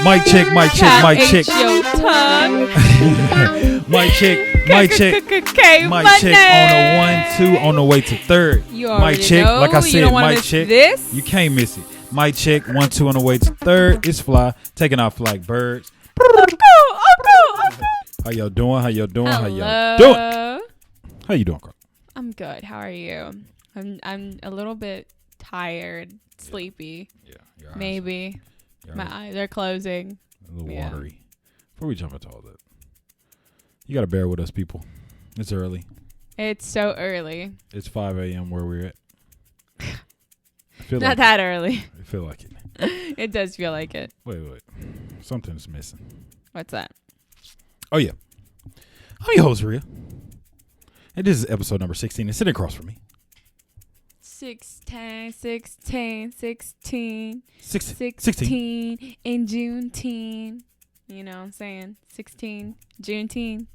Mic check, mic check, mic check. Your tongue. Mic check, mic check. Mic check on a 1, 2 on the way to third. You Mic already check, know. like I You said, don't wanna mic miss check. this. You can't miss it. Mic check, 1, 2 on the way to third. It's Fly, taking off like birds. How y'all doing? How y'all doing? How y'all doing? How you doing, Carl? I'm good. How are you? I'm a little bit tired, sleepy. Yeah, your eyes Maybe your my eyes eyes are closing. a little yeah. watery. Before we jump into all that, you gotta bear with us, people. It's early. It's so early. It's 5 a.m. where we're at. I feel Not like that early. I feel like it. It does feel like it. Wait. Something's missing. What's that? Oh, yeah. I'm your host, Rhea. And this is episode number 16. And sitting across from me. 16 in Juneteenth. You know what I'm saying? 16 Juneteenth.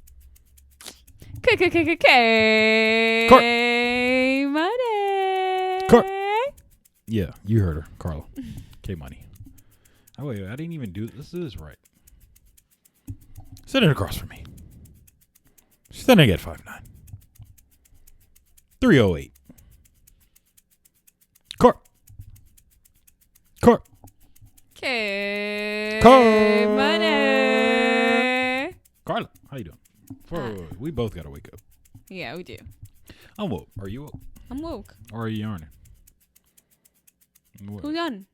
K money. Yeah, you heard her, Carla. K Money. Oh, wait, I didn't even do this. This is right. Sitting across from me. Standing at 5'9". 308. Car. K Car- money. Carla, how you doing? We both got to wake up. Yeah, we do. I'm woke. Are you woke? I'm woke. Or are you yarning? What? Who's done?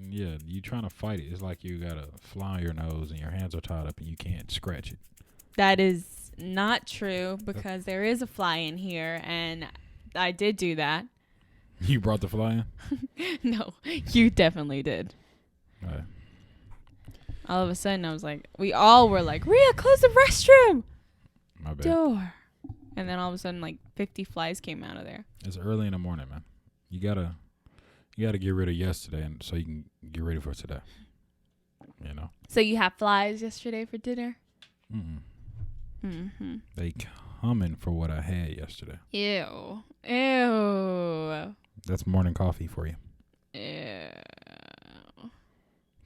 Yeah, you trying to fight it. It's like you got a fly on your nose and your hands are tied up and you can't scratch it. That is not true because there is a fly in here and I did do that. You brought the fly in? No, you definitely did. All right. All of a sudden, I was like, we all were like, Rhea, close the restroom My bad. door. And then all of a sudden, like 50 flies came out of there. It's early in the morning, man. You gotta get rid of yesterday and so you can get ready for today. You know? So you had flies yesterday for dinner? Mm-mm. Mm-hmm. They coming for what I had yesterday. Ew. That's morning coffee for you. Ew.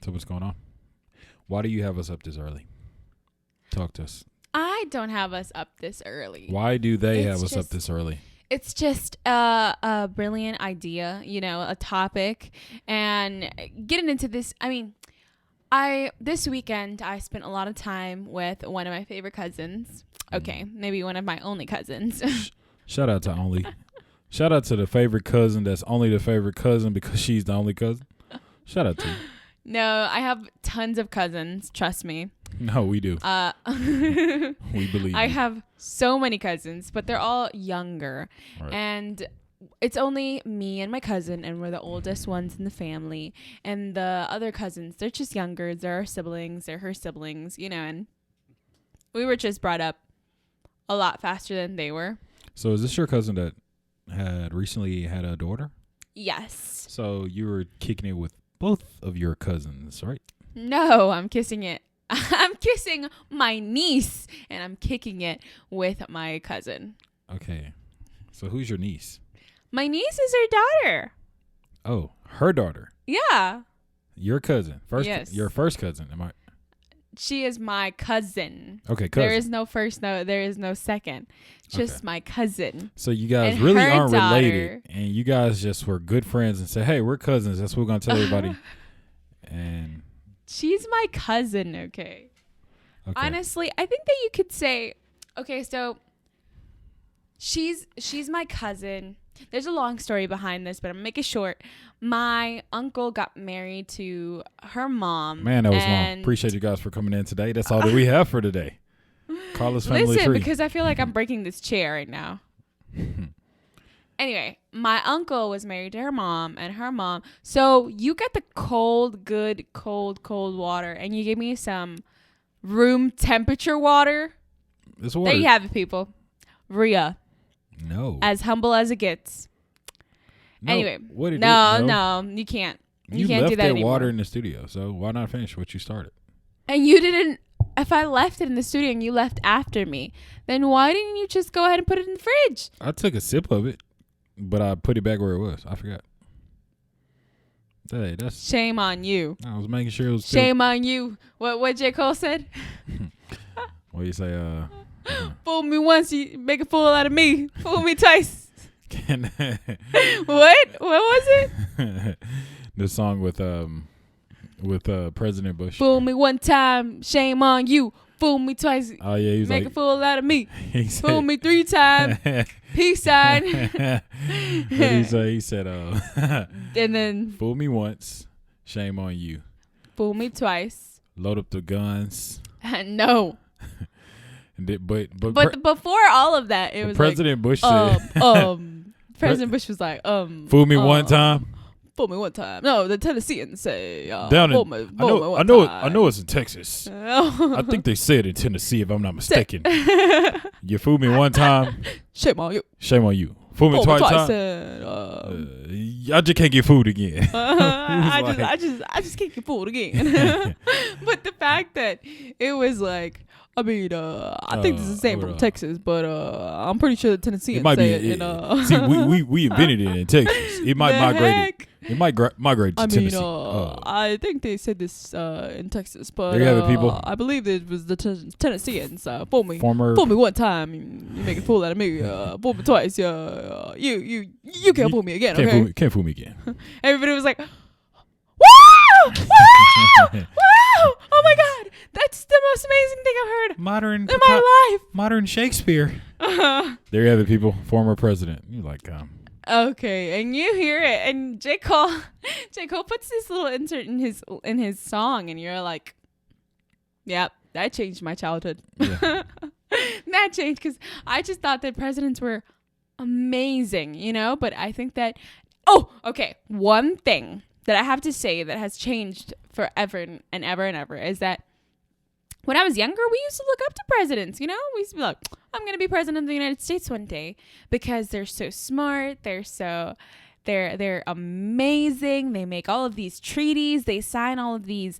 So what's going on? Why do you have us up this early? Talk to us. I don't have us up this early. Why do they It's have us up just- this early? It's just a brilliant idea, a topic. And getting into this, this weekend, I spent a lot of time with one of my favorite cousins. Okay, maybe one of my only cousins. Shout out to the favorite cousin that's only the favorite cousin because she's the only cousin. Shout out to you. No, I have tons of cousins. Trust me. No, we do. We believe I you. have so many cousins, but they're all younger. Right. And it's only me and my cousin, and we're the oldest ones in the family. And the other cousins, they're just younger. They're our siblings. They're her siblings, and we were just brought up a lot faster than they were. So is this your cousin that had recently had a daughter? Yes. So you were kicking it with both of your cousins, right? No, I'm kissing it. I'm kissing my niece, and I'm kicking it with my cousin. Okay. So who's your niece? My niece is her daughter. Oh, her daughter. Yeah. Your cousin. Yes. Your first cousin. Am I? She is my cousin. Okay, cousin. There is no first, there is no second. Just Okay. my cousin. So you guys And really her aren't daughter- related, and you guys just were good friends and said, "Hey, we're cousins." That's what we're gonna tell everybody. And She's my cousin, okay? Honestly, I think that you could say, okay, so she's my cousin. There's a long story behind this, but I'm gonna make it short. My uncle got married to her mom. Man, that was long. Appreciate you guys for coming in today. That's all that we have for today. Carla's family Listen, tree. because I feel like I'm breaking this chair right now. Anyway, my uncle was married to her mom and her mom. So you get the good, cold water, and you give me some room temperature water. This water. There you have it, people. Rhea, No. as humble as it gets. No. Anyway, What did no, you can't. You can't left do that that anymore. water in the studio, so why not finish what you started? And you didn't. If I left it in the studio and you left after me, then why didn't you just go ahead and put it in the fridge? I took a sip of it, but I put it back where it was. I forgot. Hey, that's Shame on you. I was making sure it was Shame on you. What J. Cole said? What you say? Fool me once, you make a fool out of me. Fool me twice. What was it? The song with President Bush. Fool me one time, shame on you. Fool me twice, Oh yeah, he was make like, a fool out of me. he said, Fool me 3 times, peace sign. he said, And then fool me once, shame on you. fool me twice. Load up the guns. No. But before all of that, it was President Bush like, said, President Bush was like, fool me one time. Fool me one time. No, the Tennesseans say, Down fool in, me I one know time. it's in Texas. I think they said in Tennessee, if I'm not mistaken. You fool me one time, shame on you. shame on you. Fool me twice time. I just can't get fooled again. I just can't get fooled again. But the fact that it was like, I mean, I think this is the same from Texas, but I'm pretty sure the Tennesseans say it. See, we invented it in Texas. It might migrate. It might migrate to Tennessee. I think they said this in Texas, but there you have it, people. I believe it was the Tennesseans. Fool me one time, you make a fool out of me. Fool me twice, you can't fool me again. Can't fool me again. Everybody was like, "Wow! Wow! Wow! Oh my God, that's the most amazing thing I've heard Modern in my life." Modern Shakespeare. There you have it, people. Former president. You like Okay, and you hear it, and J. Cole puts this little insert in his song, and you're like, "Yep, that changed my childhood." Yeah. That changed because I just thought that presidents were amazing, But I think that one thing that I have to say that has changed forever and ever and ever is that when I was younger, we used to look up to presidents, We used to be like, I'm going to be president of the United States one day because they're so smart. They're amazing. They make all of these treaties. They sign all of these,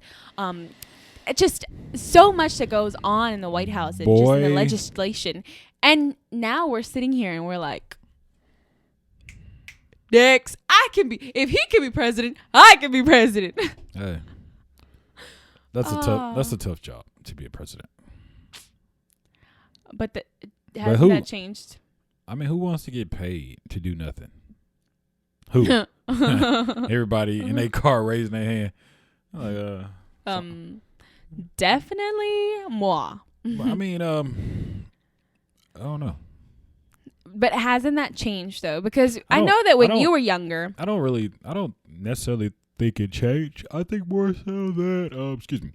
just so much that goes on in the White House and just in the legislation. And now we're sitting here and we're like, next, if he can be president, I can be president. Hey, that's a tough job to be a president. But hasn't that changed? I mean, who wants to get paid to do nothing? Who? Everybody in their car raising their hand. Definitely moi. I mean, I don't know. But hasn't that changed though? Because I know that when you were younger, I don't necessarily think it changed. I think more so that excuse me.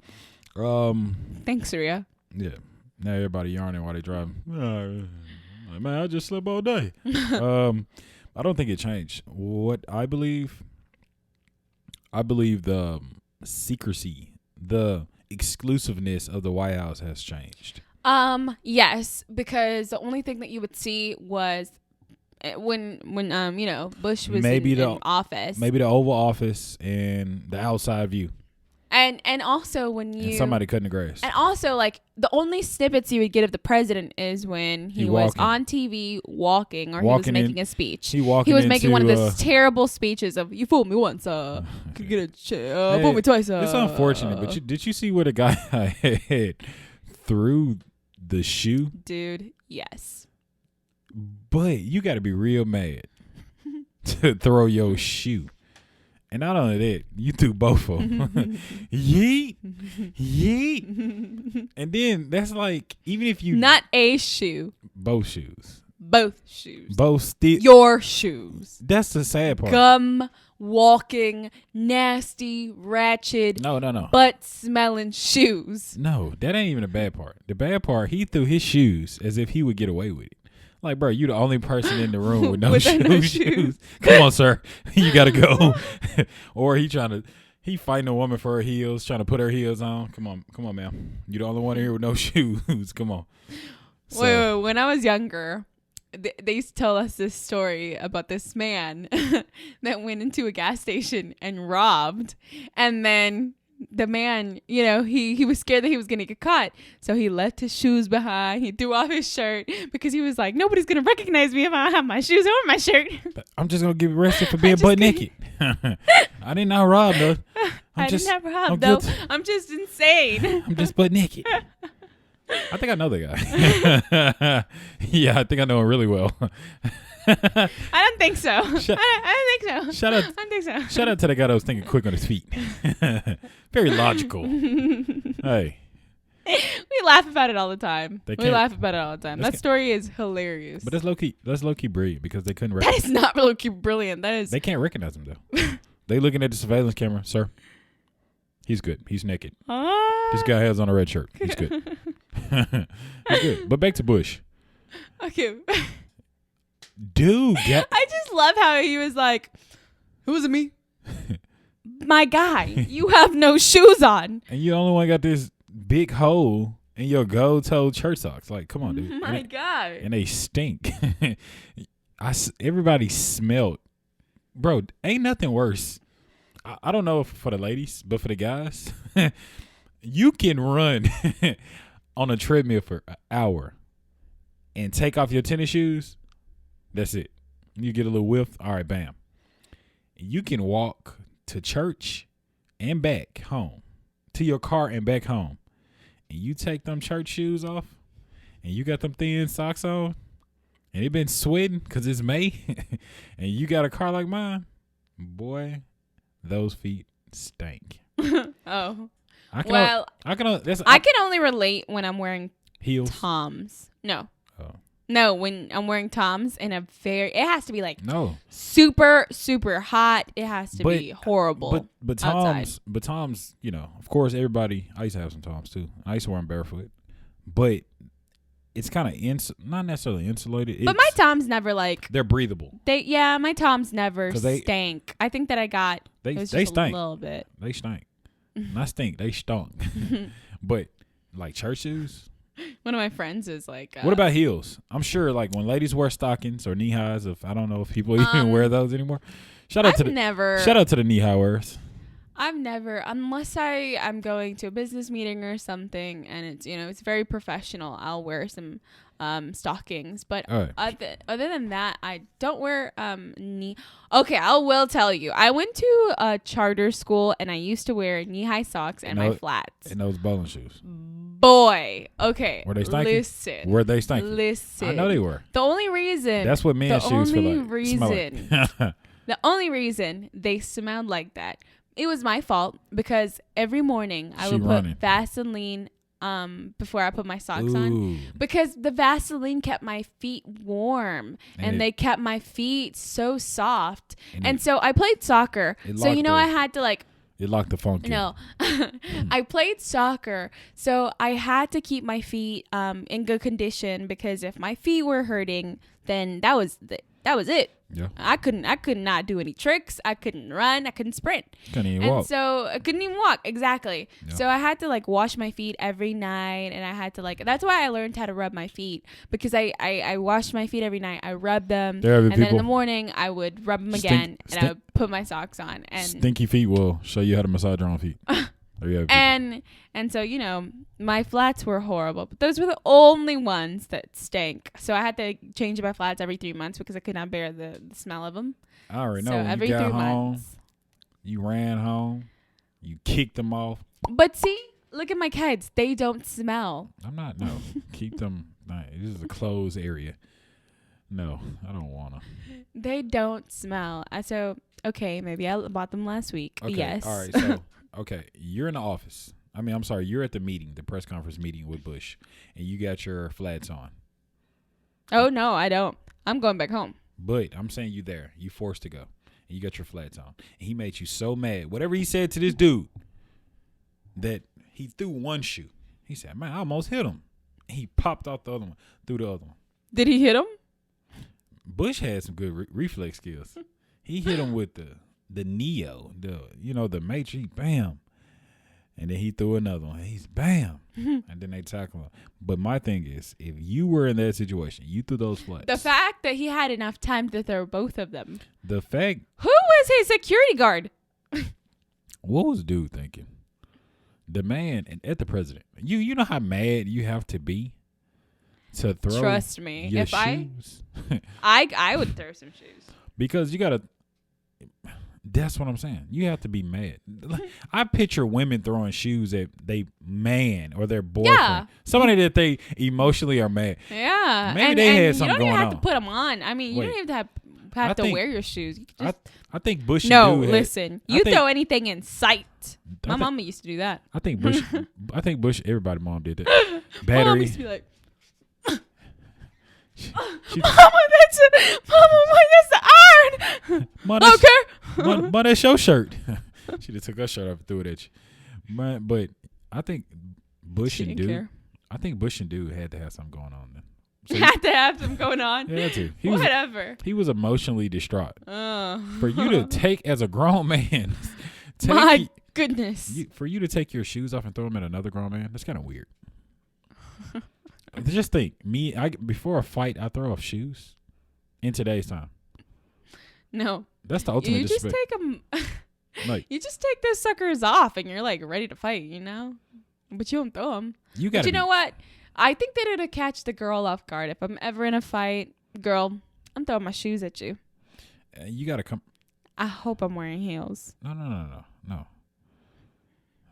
Thanks, Surya. Yeah. Now everybody yarning while they drive. Man, I just slept all day. I don't think it changed. What I believe the secrecy, the exclusiveness of the White House has changed. Yes, because the only thing that you would see was when Bush was in office. Maybe the Oval Office and the outside view. And also when and somebody cutting the grass. And also like the only snippets you would get of the president is when he was on TV walking or he was making a speech. He was making one of those terrible speeches of "You fooled me once, could get a fool me twice." It's unfortunate, but did you see what a guy had threw the shoe? Dude, yes. But you got to be real mad to throw your shoe. And not only that, you threw both of them. Yeet. Yeet. And then that's like, even if you... Not a shoe. Both shoes. Both shoes. Both still... Your shoes. That's the sad part. Gum, walking, nasty, ratchet... No. butt-smelling shoes. No, that ain't even the bad part. The bad part, he threw his shoes as if he would get away with it. Like, bro, you the only person in the room with no shoes. Come on, sir. You got to go. Or he fighting a woman for her heels, trying to put her heels on. Come on, ma'am. You the only one here with no shoes. Come on. So. Wait. When I was younger, they used to tell us this story about this man that went into a gas station and robbed. And then the man, he was scared that he was going to get caught. So he left his shoes behind. He threw off his shirt because he was like, nobody's going to recognize me if I have my shoes over my shirt. I'm just going to get arrested for being butt naked. I did not rob though. I didn't have robbed though. I'm just insane. I'm just butt naked. I think I know the guy. Yeah, I think I know him really well. I don't think so. I don't think so. Shout out. I don't think so. Shout out to the guy that was thinking quick on his feet. Very logical. Hey. We laugh about it all the time. That story is hilarious. But that's low key. That's low key brilliant because they couldn't. That is not low key brilliant. That is. They can't recognize him though. They looking at the surveillance camera, sir. He's good. He's naked. This guy has on a red shirt. He's good. He's good. But back to Bush. Okay. Dude, I just love how he was like, "Who was it, me? My guy, you have no shoes on, and you the only one got this big hole in your gold-toed church socks. Like, come on, dude. My God. And they stink. Everybody smelled. Bro, ain't nothing worse. I don't know if for the ladies, but for the guys, you can run on a treadmill for an hour and take off your tennis shoes. That's it. You get a little whiff. All right, bam. You can walk to church and back home, to your car and back home. And you take them church shoes off and you got them thin socks on and it been sweating because it's May and you got a car like mine, boy, those feet stink. Oh. I can only relate when I'm wearing heels. Toms. No. Oh. No, when I'm wearing Toms in it has to be like super, super hot. It has to be horrible. But Toms, you know, of course, everybody. I used to have some Toms too. I used to wear them barefoot, but it's kind of not necessarily insulated. But my Toms never they're breathable. My Toms never stank. I think that I got they stink a little bit. They stink. Not stink. They stunk. But like church shoes. One of my friends is like. What about heels? I'm sure like when ladies wear stockings or knee highs. I don't know if people even wear those anymore. Shout out to the knee high wearers. I've never, unless I'm going to a business meeting or something, and it's very professional. I'll wear some stockings, but other than that, I don't wear knee. Okay, I will tell you, I went to a charter school, and I used to wear knee-high socks and my flats and those bowling shoes. Boy, okay. Were they stanky? Were they stanky? Listen. I know they were. The only reason. That's what men's shoes feel like. The only reason they smelled like that, it was my fault because every morning I would put Vaseline before I put my socks on because the Vaseline kept my feet warm and they kept my feet so soft. And so I played soccer. So I had to it locked the funk. No, I played soccer, so I had to keep my feet in good condition because if my feet were hurting, then that was it. Yeah, I could not do any tricks. I couldn't run. I couldn't sprint. Couldn't even walk. So I couldn't even walk. Exactly. Yeah. So I had to wash my feet every night, and I had to that's why I learned how to rub my feet because I washed my feet every night. I rubbed them, and then in the morning I would rub them again, and I would put my socks on. And stinky feet will show you how to massage your own feet. And so my flats were horrible, but those were the only ones that stank. So I had to change my flats every 3 months because I could not bear the smell of them. I already know. When every you got 3 months, you ran home, you kicked them off. But see, look at my kids; they don't smell. No. Keep them. This is a closed area. No, I don't wanna. They don't smell. So okay, maybe I bought them last week. Okay, yes. All right. So. Okay, you're in the office. I'm sorry, you're at the meeting, the press conference meeting with Bush, and you got your flats on. Oh, no, I don't. I'm going back home. But I'm saying you there. You forced to go. And you got your flats on. And he made you so mad. Whatever he said to this dude, that he threw one shoe. He said, man, I almost hit him. And he popped off the other one, threw the other one. Did he hit him? Bush had some good reflex skills. He hit him with the Neo, the Matrix, bam. And then he threw another one. He's bam. And then they tackle him. But my thing is, if you were in that situation, you threw those flats. The fact that he had enough time to throw both of them. The fact. Who was his security guard? What was dude thinking? The man at the president. You know how mad you have to be to throw. Trust me. Your if shoes? I would throw some shoes. Because you gotta. That's what I'm saying. You have to be mad. I picture women throwing shoes at they man or their boyfriend. Yeah. Somebody that they emotionally are mad. Yeah. Maybe they had something going on. You don't even have to put them on. I mean, you don't even have to wear your shoes. You just, I think Bush and No, Dude listen. You throw anything in sight. My mama used to do that. I think Bush, everybody's mom did that. Battery. My mom used to be like, Mama, that's the iron. Okay. But that's your shirt. She just took her shirt off and threw it at you. But I think Bush and Dude had to have something going on then. So had to have something going on. Yeah, too. Whatever. He was emotionally distraught. For you to take as a grown man. My goodness. For you to take your shoes off and throw them at another grown man, that's kind of weird. Just think, before a fight, I throw off shoes in today's time. No, that's the ultimate. You just take them. You just take those suckers off, and you're like ready to fight, But you don't throw them. But you know what? I think that it'll catch the girl off guard. If I'm ever in a fight, girl, I'm throwing my shoes at you. You gotta come. I hope I'm wearing heels. No.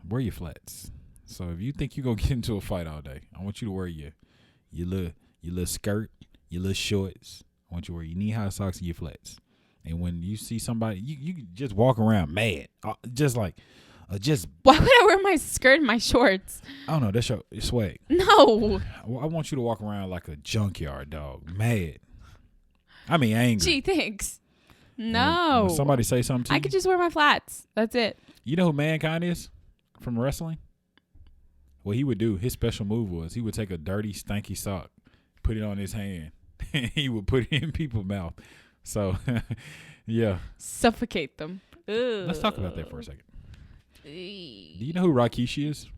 Wear your flats. So if you think you're gonna get into a fight all day, I want you to wear your little skirt, your little shorts. I want you to wear your knee-high socks and your flats. And when you see somebody, you just walk around mad, just. Why would I wear my skirt and my shorts? I don't know. That's your swag. No. I want you to walk around like a junkyard dog, mad. I mean, angry. Gee, thanks. No. When somebody say something to you, I could just wear my flats. That's it. You know who Mankind is from wrestling? What he would do, his special move was he would take a dirty, stanky sock, put it on his hand, and he would put it in people's mouth. So, yeah. Suffocate them. Ugh. Let's talk about that for a second. Do you know who Rikishi is?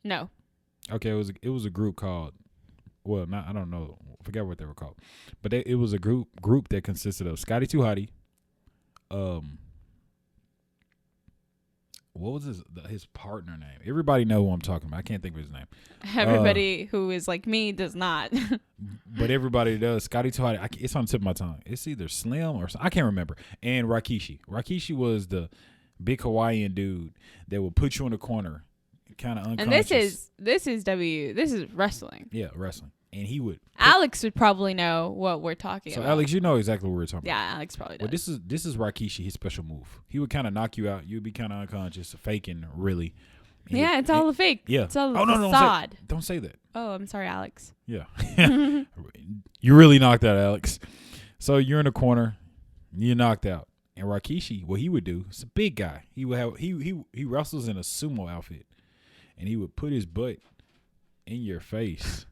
No. Okay, it was a group called, I don't know, I forget what they were called, but it was a group that consisted of Scotty 2 Hotty, what was his partner name? Everybody know who I'm talking about. I can't think of his name. Everybody who is like me does not. But everybody does. Scotty 2 Hotty. It's on the tip of my tongue. It's either Slim or I can't remember. And Rikishi. Rikishi was the big Hawaiian dude that would put you in a corner, kind of unconscious. And this is wrestling. Yeah, wrestling. And he would. Alex would probably know what we're talking about. So Alex, you know exactly what we're talking about. Yeah, Alex probably does. Well, this is Rikishi, his special move. He would kind of knock you out. You'd be kind of unconscious, faking really. It's all a fake. Yeah. It's all a facade. Don't say that. Oh, I'm sorry, Alex. Yeah. You really knocked out, Alex. So you're in a corner. You're knocked out. And Rikishi, what he would do, it's a big guy. He would have he wrestles in a sumo outfit. And he would put his butt in your face.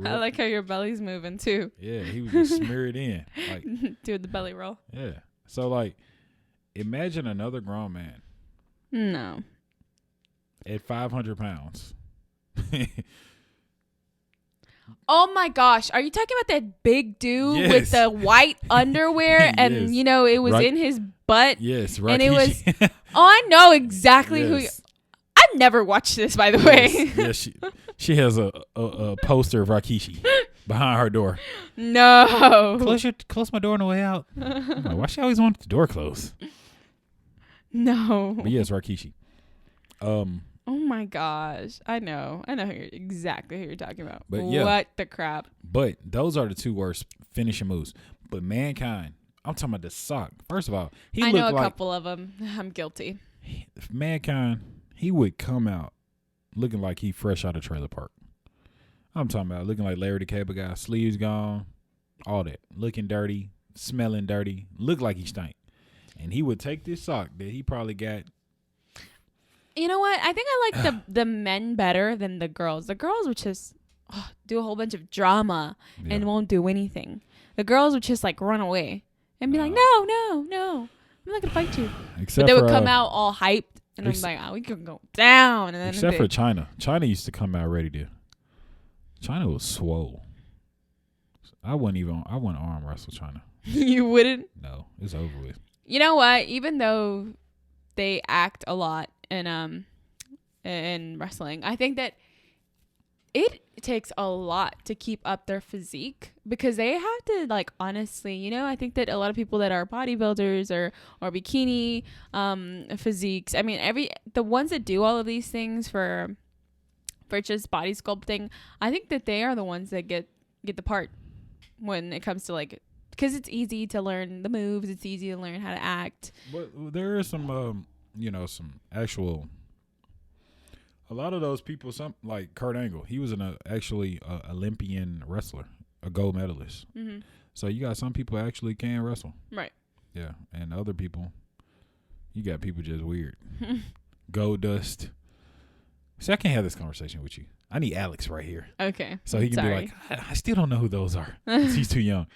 I like how your belly's moving too. Yeah, he would just smear it in. Like do the belly roll. Yeah. So like imagine another grown man. No. At 500 pounds. Oh my gosh. Are you talking about that big dude with the white underwear and it was in his butt? Yes, right. And it was I know exactly who I've never watched this, by the way. Yes, she has a poster of Rikishi behind her door. No. Close my door on the way out. Like, why she always want the door closed? No. But yes, Rikishi. Oh my gosh. I know exactly who you're talking about. But yeah. What the crap? But those are the two worst finishing moves. But Mankind, I'm talking about the sock. First of all, I know a couple of them. I'm guilty. Mankind, he would come out looking like he fresh out of trailer park. I'm talking about looking like Larry the Cable Guy, sleeves gone, all that. Looking dirty, smelling dirty, look like he stank. And he would take this sock that he probably got. You know what? I think I like the men better than the girls. The girls would just do a whole bunch of drama and won't do anything. The girls would just like run away and be like, no, I'm not gonna fight you. But they would come out all hyped. And I'm like, we can go down. And then except for China. China used to come out ready to. China was swole. I wouldn't arm wrestle China. You wouldn't? No, it's over with. You know what? Even though they act a lot in wrestling, I think that it takes a lot to keep up their physique because they have to, like, honestly, you know, I think that a lot of people that are bodybuilders or bikini physiques, I mean, the ones that do all of these things for just body sculpting, I think that they are the ones that get the part when it comes to, like, because it's easy to learn the moves, it's easy to learn how to act. But there is some some actual, a lot of those people, some like Kurt Angle, he was actually Olympian wrestler, a gold medalist. Mm-hmm. So you got some people actually can wrestle. Right. Yeah. And other people, you got people just weird. Gold dust. See, I can't have this conversation with you. I need Alex right here. Okay. So he can be like, I still don't know who those are. He's too young.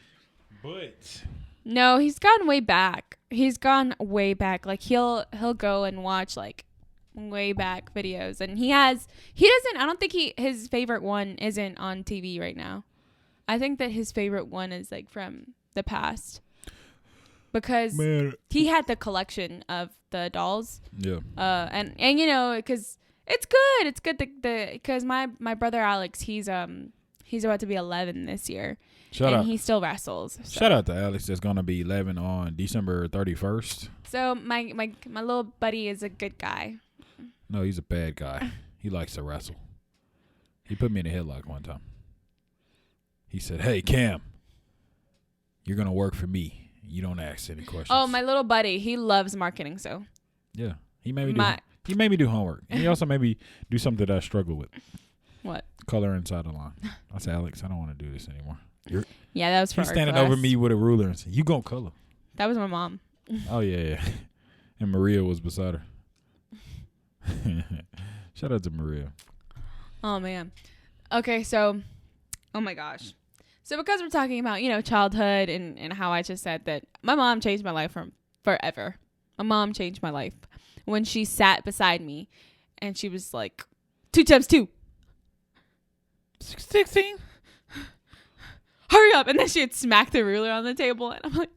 But no, he's gone way back. Like he'll go and watch like way back videos, and he doesn't. I don't think his favorite one isn't on TV right now. I think that his favorite one is like from the past because he had the collection of the dolls. Yeah. And you know, because it's good. It's good because my brother Alex, he's about to be 11 this year. Shout out. He still wrestles. So. Shout out to Alex that's going to be 11 on December 31st. So my little buddy is a good guy. No, he's a bad guy. He likes to wrestle. He put me in a headlock one time. He said, "Hey, Cam, you're going to work for me. You don't ask any questions." Oh, my little buddy. He loves marketing, so. Yeah. He made me do homework. And he also made me do something that I struggle with. What? Color inside the line. I said, "Alex, I don't want to do this anymore." Yeah, that was for He's standing over me with a ruler and said, "You gonna color?" That was my mom. Oh yeah. And Maria was beside her. Shout out to Maria. Oh man. Okay, so, oh my gosh. So because we're talking about, you know, childhood and how I just said that my mom changed my life from forever. My mom changed my life when she sat beside me and she was like, 2 times 2. 16. Hurry up. And then she had smacked the ruler on the table. And I'm like,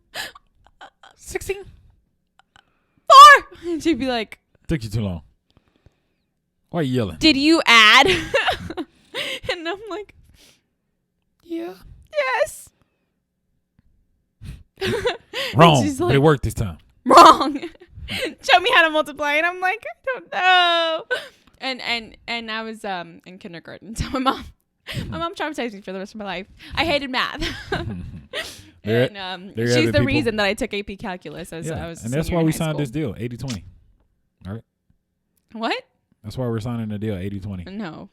16. 4. And she'd be like, took you too long. Why are you yelling? Did you add? And I'm like, yeah. Yes. Wrong. Like, but it worked this time. Wrong. Show me how to multiply. And I'm like, I don't know. And I was in kindergarten. So my mom traumatized me for the rest of my life. I hated math. And she's the reason that I took AP Calculus as I was. And that's why we signed this deal, 80-20. All right. What? That's why we're signing the deal, 80-20. No.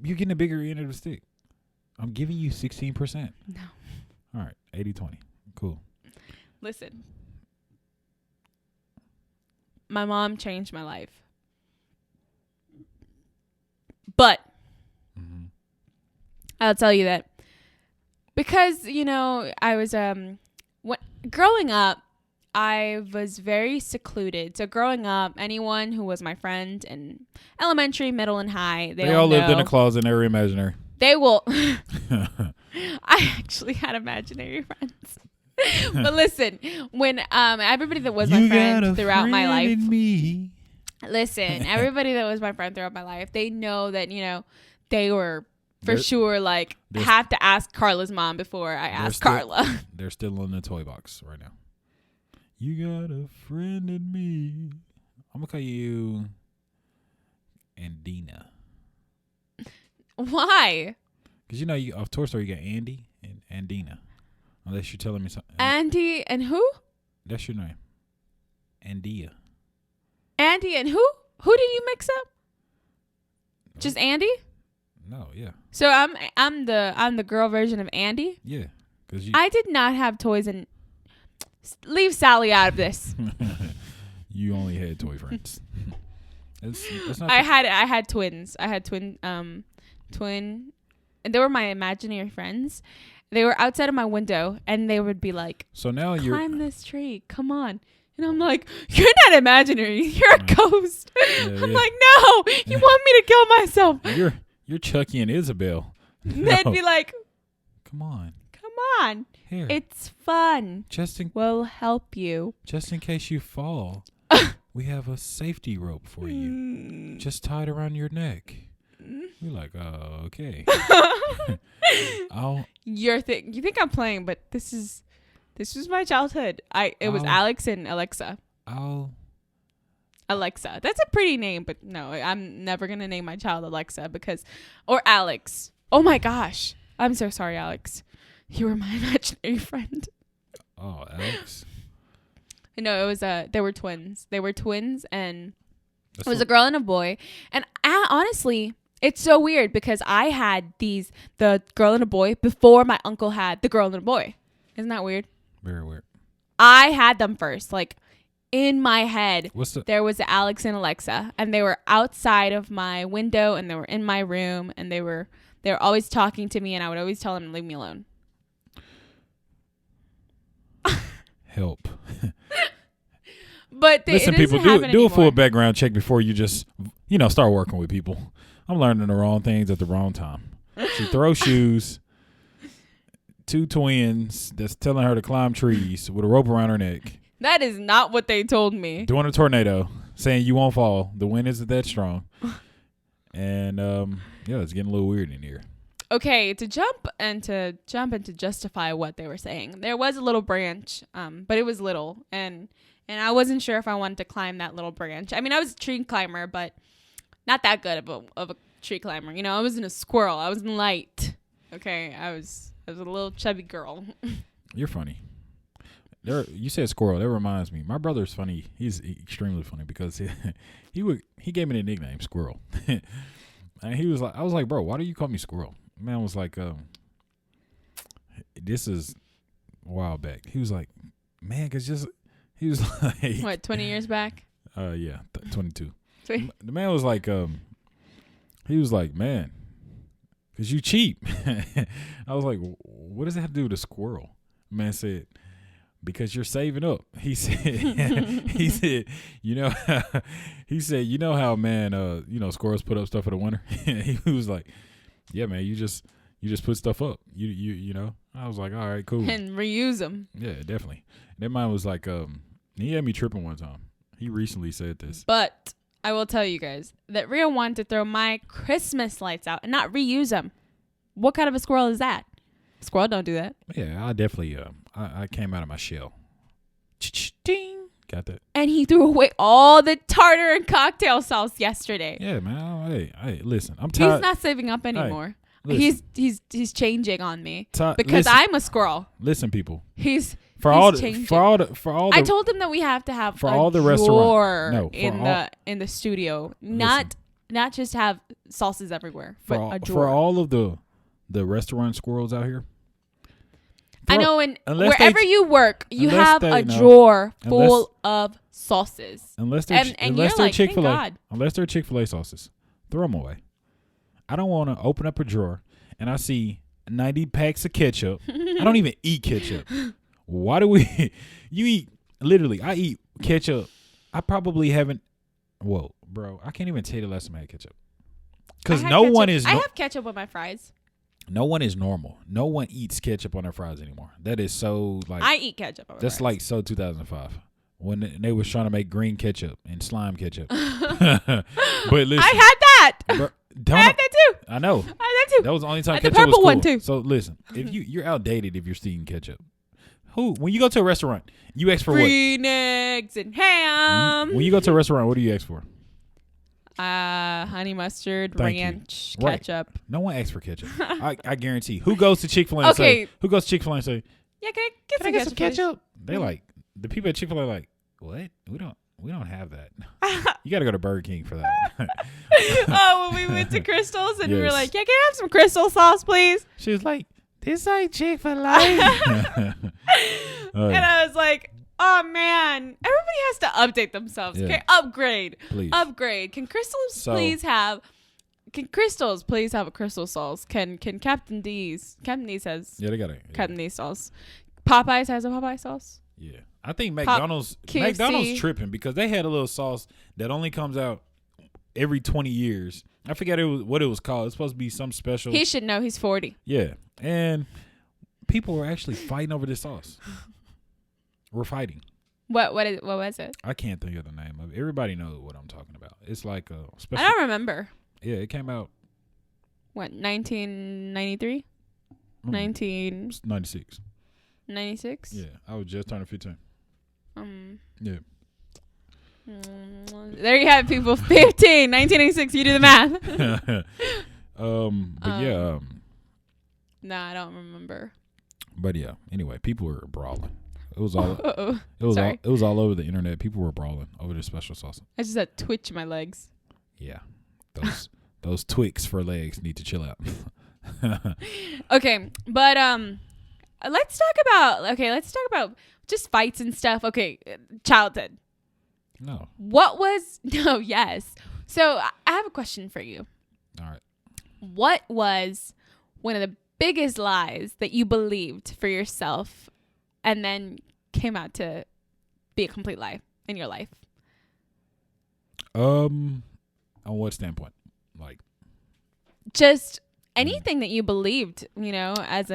You're getting a bigger end of the stick. I'm giving you 16%. No. All right, 80-20. Cool. Listen. My mom changed my life. But I'll tell you that because, you know, I was growing up, I was very secluded. So growing up, anyone who was my friend in elementary, middle, and high, they all lived in a closet and they were imaginary. They will. I actually had imaginary friends. But listen, when everybody that was my friend throughout my life, listen, everybody that was my friend throughout my life, they know that, you know, they were sure like have to ask Carla's mom before I ask Carla. They're still in the toy box right now. You got a friend in me. I'm gonna call you Andina. Why? Because you know, off Toy Story you got Andy and Andina. Unless you're telling me something. Andy and who? That's your name. Andia. Andy and who? Who did you mix up? Just Andy? No, yeah. So I'm the girl version of Andy? Yeah. I did not have toys and leave Sally out of this. You only had toy friends. It's not I had twins. I had twin and they were my imaginary friends. They were outside of my window and they would be like, so now climb this tree, come on. And I'm like, you're not imaginary, you're a ghost. I'm like, no, you want me to kill myself. You're Chucky and Isabel. They'd be like, come on. Here. It's fun. We'll help you. Just in case you fall, we have a safety rope for you. Just tie it around your neck. We're like, okay. You think I'm playing, but this was my childhood. It was Alex and Alexa. Alexa. That's a pretty name, but no, I'm never gonna name my child Alexa or Alex. Oh my gosh. I'm so sorry, Alex. You were my imaginary friend. Oh, Alex. No, it was they were twins. They were twins, and it was a girl and a boy. And honestly, it's so weird because I had the girl and a boy before my uncle had the girl and a boy. Isn't that weird? Very weird. I had them first. Like in my head, there was Alex and Alexa, and they were outside of my window, and they were in my room, and they were always talking to me, and I would always tell them to leave me alone. Help. But listen, people, do a full background check before you just start working with people. I'm learning the wrong things at the wrong time. She throws shoes. 2 twins that's telling her to climb trees with a rope around her neck. That is not what they told me. Doing a tornado, saying you won't fall. The wind isn't that strong. And it's getting a little weird in here. Okay, to jump and to justify what they were saying. There was a little branch, but it was little, and I wasn't sure if I wanted to climb that little branch. I mean, I was a tree climber, but not that good of a tree climber. I wasn't a squirrel. I was light. Okay, I was a little chubby girl. You're funny. You said squirrel. That reminds me. My brother's funny. He's extremely funny because he gave me the nickname Squirrel. And I was like, bro, why do you call me Squirrel? Man was like, this is a while back. He was like, man, he was like, what, 20 years back? Yeah, 22. Sweet. The man was like, he was like, man, because you cheap. I was like, what does that have to do with a squirrel? Man said, because you're saving up. He said, he said, how, man, squirrels put up stuff for the winter. He was like, yeah, man, you just put stuff up. You know. I was like, all right, cool. And reuse them. Yeah, definitely. That man was like, he had me tripping one time. He recently said this. But I will tell you guys that Rio wanted to throw my Christmas lights out and not reuse them. What kind of a squirrel is that? Squirrel don't do that. Yeah, I definitely, I came out of my shell. Ding. Got that. And he threw away all the tartar and cocktail sauce yesterday. Yeah, man. Hey, listen. I'm tired. He's not saving up anymore. Hey, he's changing on me because listen, I'm a squirrel. Listen, people. He's changing. For all the I told him that we have to have for all the restaurant in the studio, not just have sauces everywhere, but a drawer. For all of the restaurant squirrels out here. I know, and wherever you work, you have a drawer full of sauces. Unless they're Chick-fil-A sauces, throw them away. I don't want to open up a drawer and I see 90 packs of ketchup. I don't even eat ketchup. Why do we? I eat ketchup. I probably haven't. Whoa, bro! I can't even tell you the last time I had ketchup. Because I have ketchup with my fries. No one is normal. No one eats ketchup on their fries anymore. That is so like. I eat ketchup on my fries. That's like so 2005 when they was trying to make green ketchup and slime ketchup. But listen, I had that. I had that too. I know. I had that too. That was the only time ketchup was cool. The purple one too. So listen, if you're outdated if you're eating ketchup. When you go to a restaurant, you ask for green eggs and ham. When you go to a restaurant, what do you ask for? Honey mustard, ranch, ketchup. Right. No one asks for ketchup. I guarantee. Who goes to Chick-fil-A and say, yeah, can I get some ketchup? They like, the people at Chick-fil-A are like, what? We don't have that. You got to go to Burger King for that. Oh, when we went to Crystal's and we were like, yeah, can I have some Crystal sauce, please? She was like, this ain't Chick-fil-A. And I was like, oh man, everybody has to update themselves. Okay, upgrade. Please. Upgrade. Can Crystals please have a Crystal sauce? Can Captain D's has they got it. Captain D's sauce. Popeyes has a Popeye sauce. Yeah. I think McDonald's tripping because they had a little sauce that only comes out every 20 years. I forget what it was called. It's supposed to be some special. He should know. He's 40. Yeah. And people were actually fighting over this sauce. We're fighting. What was it? I can't think of the name of it. Everybody knows what I'm talking about. It's like a special. I don't remember. Yeah, it came out what, 1993? 96. 96? Yeah, I was just turning 15. Yeah. There you have it, people. 15, 1996. You do the math. But yeah. Nah, I don't remember. But yeah. Anyway, people were brawling. It was all. Uh-oh. It was all over the internet. People were brawling over this special sauce. I just had twitch in my legs. Yeah, those Twix for legs need to chill out. Okay, but let's talk about just fights and stuff. Okay, childhood. No. Yes. So I have a question for you. All right. What was one of the biggest lies that you believed for yourself and then came out to be a complete lie in your life? On what standpoint? Like, just anything that you believed, as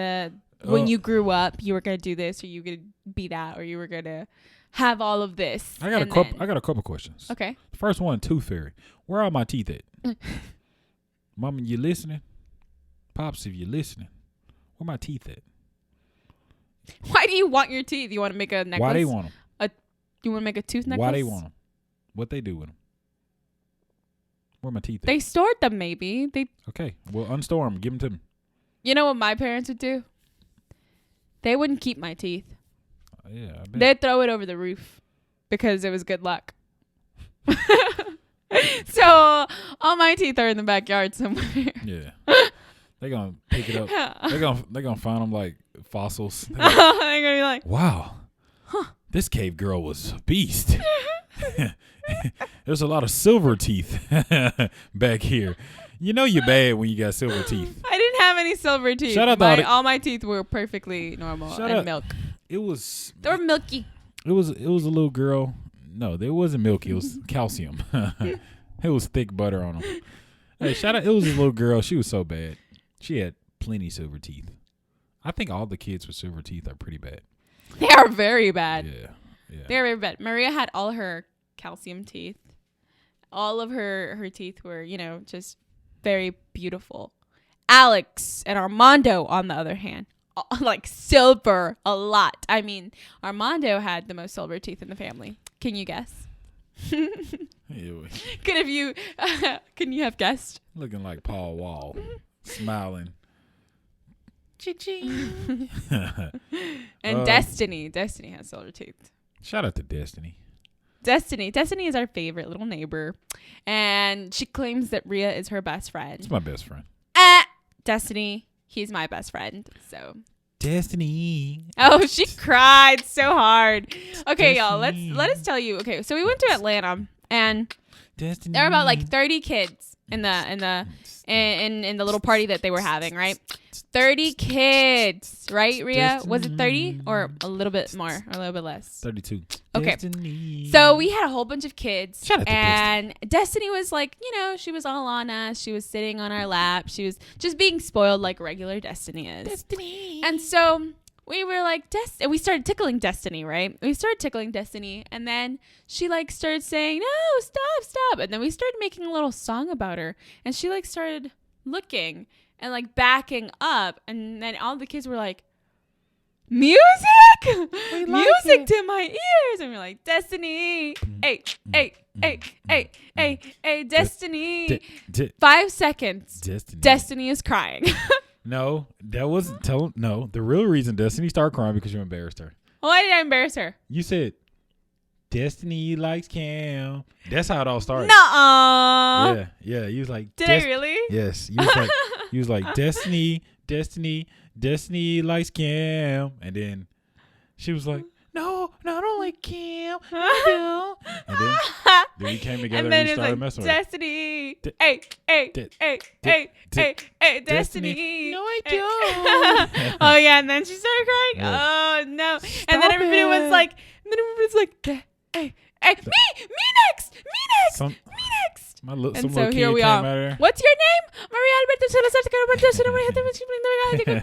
when you grew up, you were going to do this, or you were going to be that, or you were going to have all of this. I got a couple questions. Okay. The first one, tooth fairy. Where are my teeth at? Mama, you listening? Pops, if you're listening, where my teeth at? Why do you want your teeth? You want to make a necklace? Why they want them? You want to make a tooth necklace? Why they want them? What they do with them? Where my teeth at? They stored them, maybe. Okay, well, unstore them. Give them to me. You know what my parents would do? They wouldn't keep my teeth. Yeah, I bet. They'd throw it over the roof because it was good luck. So all my teeth are in the backyard somewhere. Yeah. They're going to pick it up. They're gonna find them like fossils. They're going to be like, wow, this cave girl was a beast. There's a lot of silver teeth back here. You know you're bad when you got silver teeth. I didn't have any silver teeth. Shout out all my teeth were perfectly normal and milk. They were milky. It was a little girl. No, there wasn't milk. It was calcium. It was thick butter on them. Hey, shout out. It was a little girl. She was so bad. She had plenty silver teeth. I think all the kids with silver teeth are pretty bad. They are very bad. Yeah. They're very bad. Maria had all her calcium teeth. All of her teeth were, just very beautiful. Alex and Armando, on the other hand, like silver a lot. I mean, Armando had the most silver teeth in the family. Can you guess? Can you have guessed? Looking like Paul Wall, smiling. Ching. And Destiny has silver teeth. Shout out to Destiny. Destiny is our favorite little neighbor, and she claims that Rhea is her best friend. It's my best friend. Destiny, he's my best friend. So Destiny. Oh, she cried so hard. Okay, y'all, let us tell you. Okay, so we went to Atlanta, and Destiny. there were about like 30 kids in the little party that they were having, right? 30 kids, right, Rhea? Was it 30 or a little bit more or a little bit less? 32. Okay. Destiny. So we had a whole bunch of kids. Shout out to and Destiny was like, she was all on us. She was sitting on our lap. She was just being spoiled like regular Destiny is. Destiny. And so we were like, we started tickling Destiny, right? We started tickling Destiny. And then she like started saying, no, stop. And then we started making a little song about her. And she like started looking and like backing up, and then all the kids were like, music to my ears, and we're like, Destiny, hey, Destiny. 5 seconds. Destiny is crying. No, that wasn't. No, the real reason Destiny started crying because you embarrassed her. Why did I embarrass her? You said Destiny likes Cam. That's how it all started. Nuh-uh. Yeah. You was like, did I really? Yes. You was like Destiny likes Cam, and then she was like, no, I don't like Cam. I do. And then we came together and we started messing with her. Destiny. Hey, Destiny. No, I don't. Oh yeah, and then she started crying. Yeah. Oh no. And then everybody was like, hey, me next. Me next. And so here we are. What's your name? Maria Alberto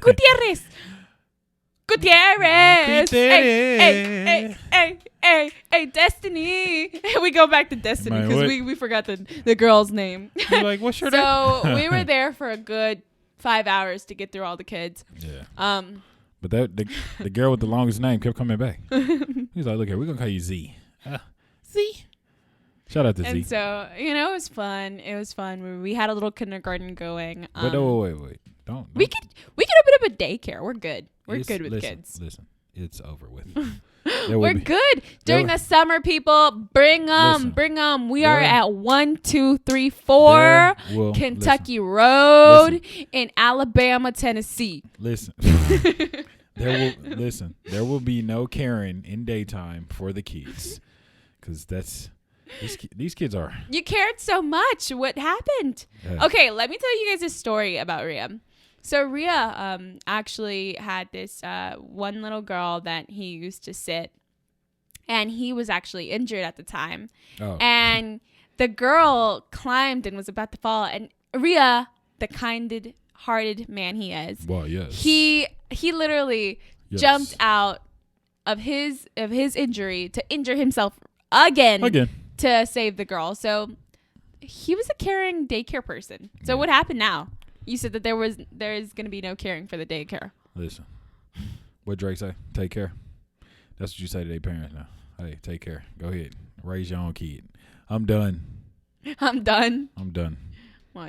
Gutierrez. Hey, Destiny. We go back to Destiny because we forgot the girl's name. You're like, what's your name? So we were there for a good 5 hours to get through all the kids. Yeah. But the girl with the longest name kept coming back. He's like, look here, we're going to call you Z. Z. Shout out to Z. And so, it was fun. It was fun. We had a little kindergarten going. But wait. Don't. We could open up a daycare. We're good. We're good with kids. Listen, it's over with. We're good. During the summer, people, bring them. Bring them. We are at 1234 Kentucky Road in Alabama, Tennessee. Listen. There will be no caring in daytime for the kids. Because these kids are. You cared so much. What happened? Okay, let me tell you guys a story about Rhea. So Rhea actually had this one little girl that he used to sit, and he was actually injured at the time. Oh. And the girl climbed and was about to fall, and Rhea, the kind-hearted man he is, well, yes, he literally jumped out of his injury to injure himself again to save the girl. So he was a caring daycare person. So what happened now? You said that there is going to be no caring for the daycare. Listen, what Drake say? Take care. That's what you say to their parents now. Hey, take care. Go ahead. Raise your own kid. I'm done. Well,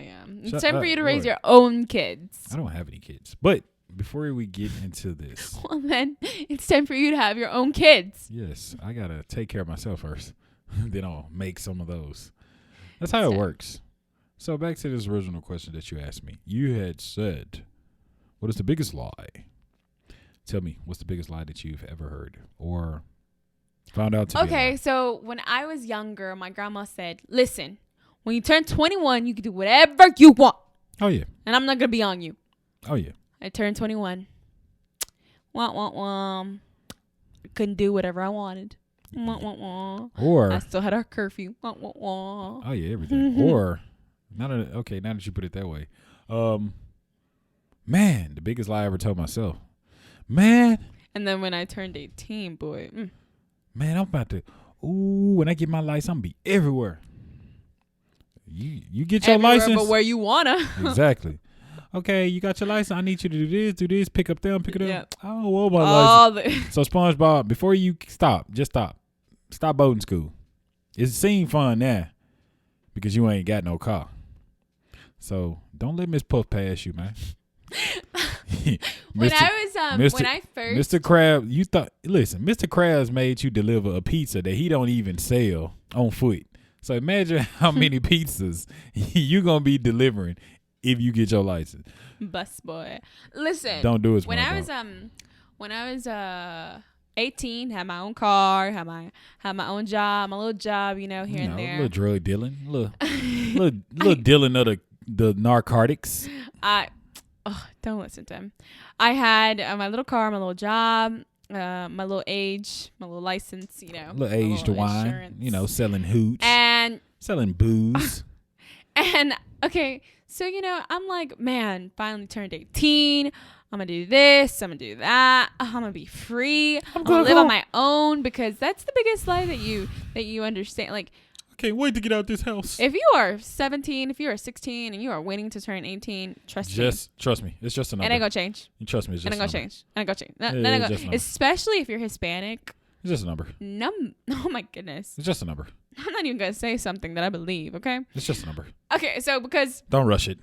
yeah. It's time for you to raise your own kids. I don't have any kids. But before we get into this. Well, then it's time for you to have your own kids. Yes. I got to take care of myself first. Then I'll make some of those. That's how it works. So back to this original question that you asked me. You had said, what is the biggest lie? Tell me, what's the biggest lie that you've ever heard or found out to be a lie? So when I was younger, my grandma said, listen, when you turn 21, you can do whatever you want. Oh, yeah. And I'm not going to be on you. Oh, yeah. I turned 21. Couldn't do whatever I wanted. Or I still had our curfew. Oh, yeah, everything. Mm-hmm. Or... now that you put it that way. Man, the biggest lie I ever told myself. Man. And then when I turned 18, boy. Man, I'm about to, when I get my license, I'm going to be everywhere. You get your license. But where you want to. Exactly. Okay, you got your license. I need you to do this, pick up them, pick it up. Yep. I don't want my license. So SpongeBob, before you stop, just stop. Stop boating school. It seemed fun now because you ain't got no car. So don't let Miss Puff pass you, man. When I first Mr. Krabs, Mr. Krabs made you deliver a pizza that he don't even sell on foot. So imagine how many pizzas you gonna be delivering if you get your license. Bus boy. Listen. Don't do it. When I was 18, had my own car, had my own job, my little job, here and there. A little drug dealing, little dealing of the narcotics. Don't listen to him. I had my little car, my little job, my little age, my little license, little age to wine, selling hooch and selling booze. And okay, so I'm like, man, finally turned 18. I'm going to do this. I'm going to do that. I'm going to be free. I'm going to live on my own, because that's the biggest lie that you understand. Like, I can't wait to get out this house. If you are 17, if you are 16 and you are waiting to turn 18, trust me. It's just a number. And I go change. You trust me. It's just a number. And I go change. Especially if you're Hispanic. It's just a number. Oh my goodness. It's just a number. I'm not even going to say something that I believe, okay? It's just a number. Okay, so because... Don't rush it.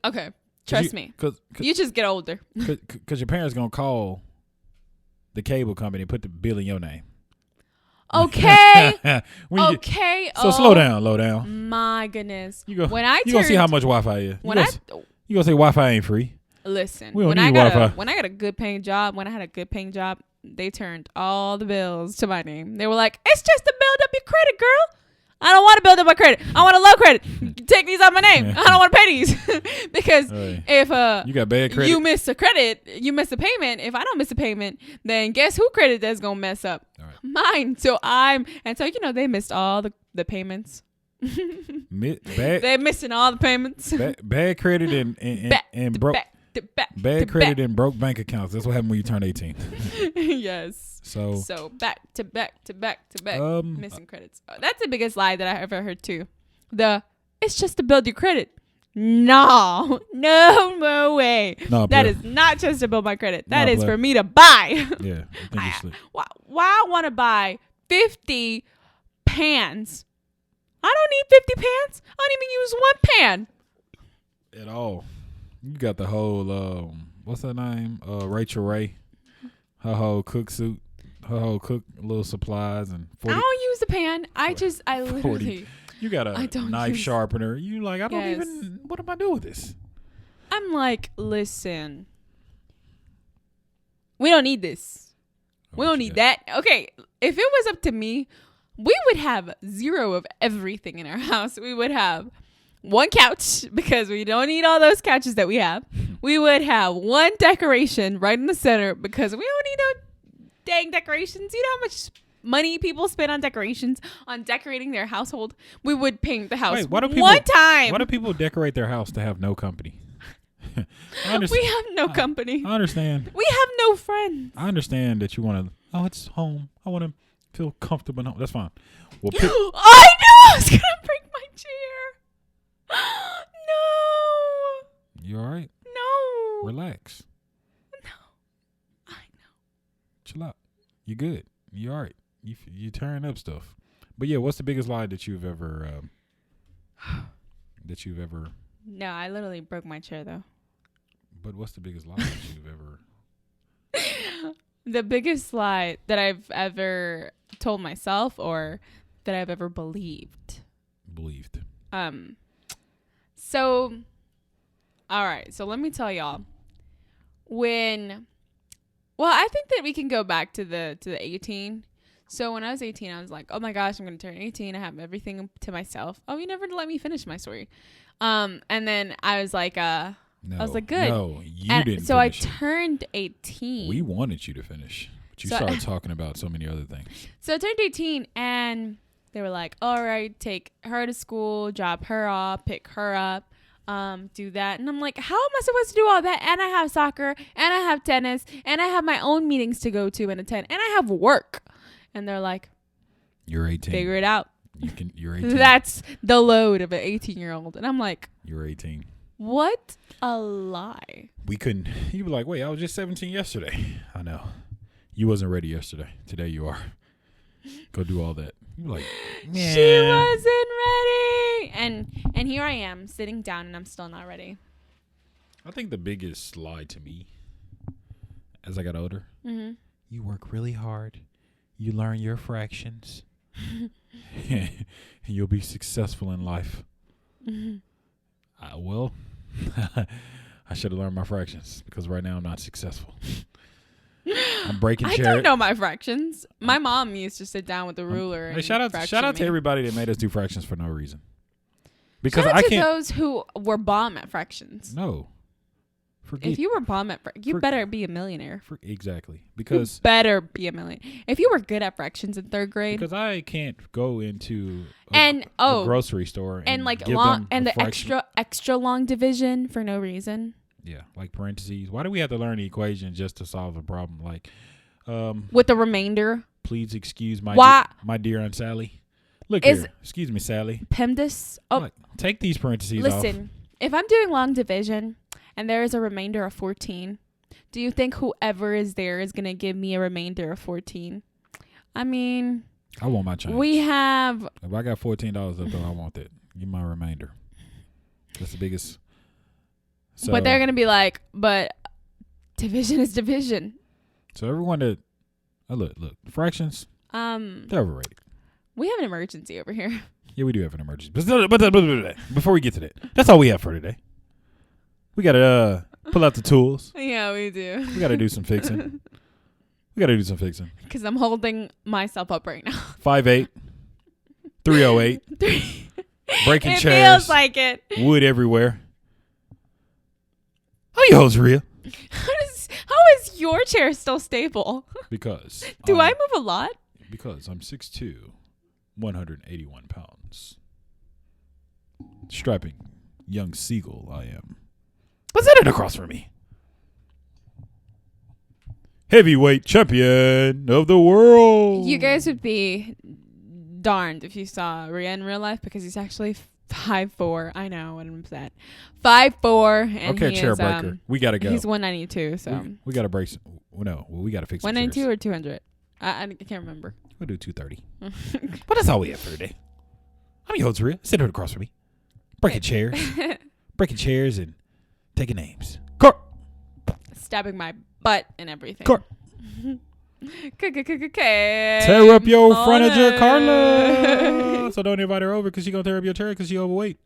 Okay. Trust me. Cause you just get older. Because your parents going to call the cable company and put the bill in your name. Okay. So slow down, low down. My goodness. You going to see how much Wi-Fi is. You going to say Wi-Fi ain't free. Listen. We don't need Wi-Fi. When I got a good paying job, they turned all the bills to my name. They were like, it's just to build up your credit, girl. I don't want to build up my credit. I want a low credit. Take these off my name. I don't want to pay these. Because if you got bad credit, you miss a payment. If I don't miss a payment, then guess who credit that's going to mess up? Mine. So they missed all the payments. They're missing all the payments. Bad credit and broke. Bad credit and broke bank accounts. That's what happened when you turn 18. Yes. So back to back missing credits. That's the biggest lie that I ever heard too. It's just to build your credit. No way. No, that is not just to build my credit. That is player. for me to buy. Yeah, I think why I want to buy 50 pans? I don't need 50 pans. I don't even use one pan at all. You got the whole what's her name? Rachel Ray. Her whole cook suit. Her whole cook little supplies and 40, I don't use the pan. I literally 40. You got a knife sharpener. You like, I don't even, what am I doing with this? I'm like, listen, we don't need this. We don't need that. Okay, if it was up to me, we would have zero of everything in our house. We would have one couch because we don't need all those couches that we have. We would have one decoration right in the center because we don't need no dang decorations. You know how much money people spend on decorations, on decorating their household? We would paint the house one time. Why do people decorate their house to have no company? We have no company. I understand. We have no friends. I understand that you want to, it's home. I want to feel comfortable. No, that's fine. Well, I knew I was going to break my chair. No. You all right? No. Relax. No. I know. Chill out. You good. You all right. You tearing up stuff. But yeah, what's the biggest lie that you've ever No, I literally broke my chair though. But what's the biggest lie that you've ever The biggest lie that I've ever told myself or that I've ever believed. So all right, so let me tell y'all. I think that we can go back to the 18. So when I was 18, I was like, oh my gosh, I'm going to turn 18. I have everything to myself. Oh, you never let me finish my story. And then I was like, I was like, good. No, you didn't. So I turned 18. We wanted you to finish, but you started talking about so many other things. So I turned 18 and they were like, all right, take her to school, drop her off, pick her up. Do that. And I'm like, how am I supposed to do all that? And I have soccer and I have tennis and I have my own meetings to go to and attend and I have work. And they're like, you're 18. Figure it out. You're 18. That's the load of an 18-year-old. And I'm like, you're 18. What a lie. We couldn't. You were like, wait, I was just 17 yesterday. I know. You wasn't ready yesterday. Today you are. Go do all that. You were like, man. She wasn't ready. And here I am sitting down and I'm still not ready. I think the biggest lie to me as I got older, you work really hard. You learn your fractions. You'll be successful in life. Well, I should have learned my fractions because right now I'm not successful. I'm breaking I don't know my fractions. My mom used to sit down with the ruler. And shout out to everybody that made us do fractions for no reason. Because shout out to those who were bomb at fractions. No. If you were bomb at you better be a millionaire. Exactly. Because you better be a millionaire. If you were good at fractions in third grade. Because I can't go into a grocery store and like give long them and the extra long division for no reason. Yeah, like parentheses. Why do we have to learn the equation just to solve a problem? Like with the remainder. Please excuse my dear Aunt Sally. Look here. Excuse me, Sally. PEMDAS. Oh, like, take these parentheses off. Listen, if I'm doing long division and there is a remainder of 14, do you think whoever is there is going to give me a remainder of 14? I mean, I want my change. We have. If I got $14 up there, I want that. Give me my remainder. That's the biggest. So, but they're going to be like, but division is division. So everyone that, look, fractions, they're overrated. We have an emergency over here. Yeah, we do have an emergency. But before we get to that, that's all we have for today. We got to pull out the tools. Yeah, we do. We got to do some fixing. Because I'm holding myself up right now. 5'8", 308, breaking chairs. It feels like it. Wood everywhere. How you hoes, Rhea? How is your chair still stable? Because. Do I move a lot? Because I'm 6'2", 181 pounds. Strapping young seagull I am. What's that across from me? Heavyweight champion of the world. You guys would be darned if you saw Rhea in real life because he's actually 5'4". I know what I'm saying. 5'4". And okay, chair breaker. We gotta go. He's 192. So we gotta break. No, well, we gotta fix 192 or 200. I can't remember. We'll do 230. But that's all we have for today. I'm your host, Rhea. Sit down across from me. Breaking chairs. Breaking chairs and taking names. Court. Stabbing my butt and everything. Court. Tear up your furniture, Carla. So don't invite her over because she's going to tear up your chair because she overweight.